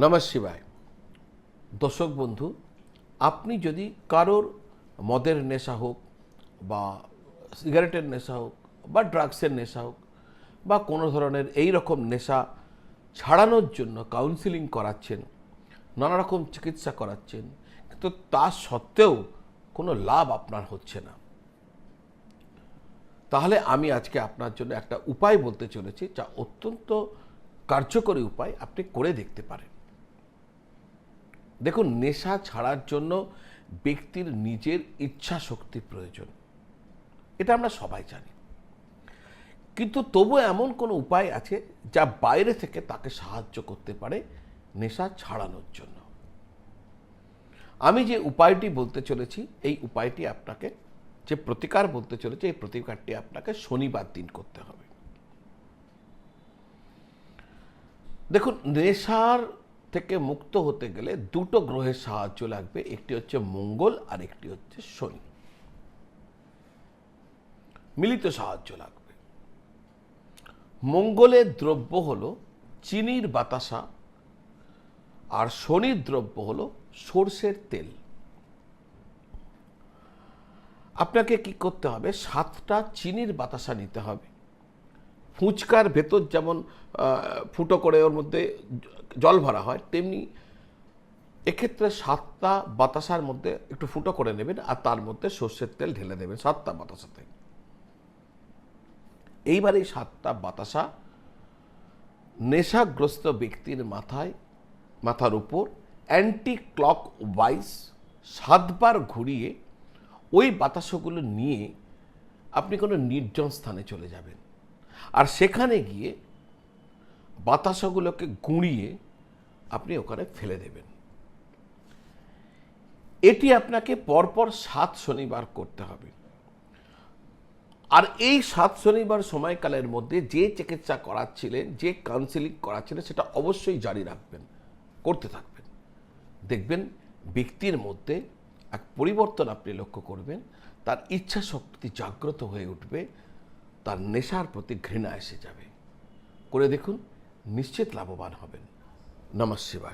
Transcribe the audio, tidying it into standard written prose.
নমঃ শিবায়। দর্শক বন্ধু, আপনি যদি কারোর মদের নেশা হোক বা সিগারেটের নেশা হোক বা ড্রাগসের নেশা হোক বা কোনো ধরনের এই রকম নেশা ছাড়ানোর জন্য কাউন্সিলিং করাচ্ছেন, নানা রকম চিকিৎসা করাচ্ছেন, কিন্তু তা সত্ত্বেও কোনো লাভ আপনার হচ্ছে না, তাহলে আমি আজকে আপনার জন্য একটা উপায় বলতে চলেছি, যা অত্যন্ত কার্যকরী উপায়, আপনি করে দেখতে পারেন। দেখুন, নেশা ছাড়ার জন্য ব্যক্তির নিজের ইচ্ছা শক্তি প্রয়োজন, এটা আমরা সবাই জানি। কিন্তু তবু এমন কোনো উপায় আছে যা বাইরে থেকে তাকে সাহায্য করতে পারে নেশা ছাড়ানোর জন্য। আমি যে উপায়টি বলতে চলেছি, এই উপায়টি আপনাকে, যে প্রতিকার বলতে চলেছে, এই প্রতিকারটি আপনাকে শনিবার দিন করতে হবে। দেখুন, নেশার থেকে মুক্ত হতে গেলে দুটো গ্রহের সাহায্য লাগবে, একটি হচ্ছে মঙ্গল আর একটি হচ্ছে শনি, মিলিত সাহায্য লাগবে। মঙ্গলের দ্রব্য হলো চিনির বাতাসা আর শনির দ্রব্য হলো সর্ষের তেল। আপনাকে কি করতে হবে, 7টা চিনির বাতাসা নিতে হবে। ফুচকার ভেতর যেমন ফুটো করে ওর মধ্যে জল ভরা হয়, তেমনি এক্ষেত্রে 7টা বাতাসার মধ্যে একটু ফুটো করে নেবেন আর তার মধ্যে সর্ষের তেল ঢেলে দেবেন 7টা বাতাসাতে। এইবার এই 7টা বাতাসা নেশাগ্রস্ত ব্যক্তির মাথার উপর অ্যান্টি ক্লক ওয়াইজ 7বার ঘুরিয়ে ওই বাতাসগুলো নিয়ে আপনি কোনো নির্জন স্থানে চলে যাবেন, আর সেখানে গিয়ে বাতাসগুলোকে গুঁড়িয়ে আপনি ওখানে ফেলে দেবেন। এটি আপনাকে পরপর 7 শনিবার করতে হবে। আর এই 7 শনিবার সময়কালের মধ্যে যে চিকিৎসা করাচ্ছিলেন, যে কাউন্সিলিং করাচ্ছিলেন, সেটা অবশ্যই জারি রাখবেন, করতে থাকবেন। দেখবেন ব্যক্তির মধ্যে এক পরিবর্তন আপনি লক্ষ্য করবেন, তার ইচ্ছা শক্তি জাগ্রত হয়ে উঠবে, তার নেশার প্রতি ঘৃণা এসে যাবে। করে দেখুন, নিশ্চিত লাভবান হবেন। নমঃ শিবায়।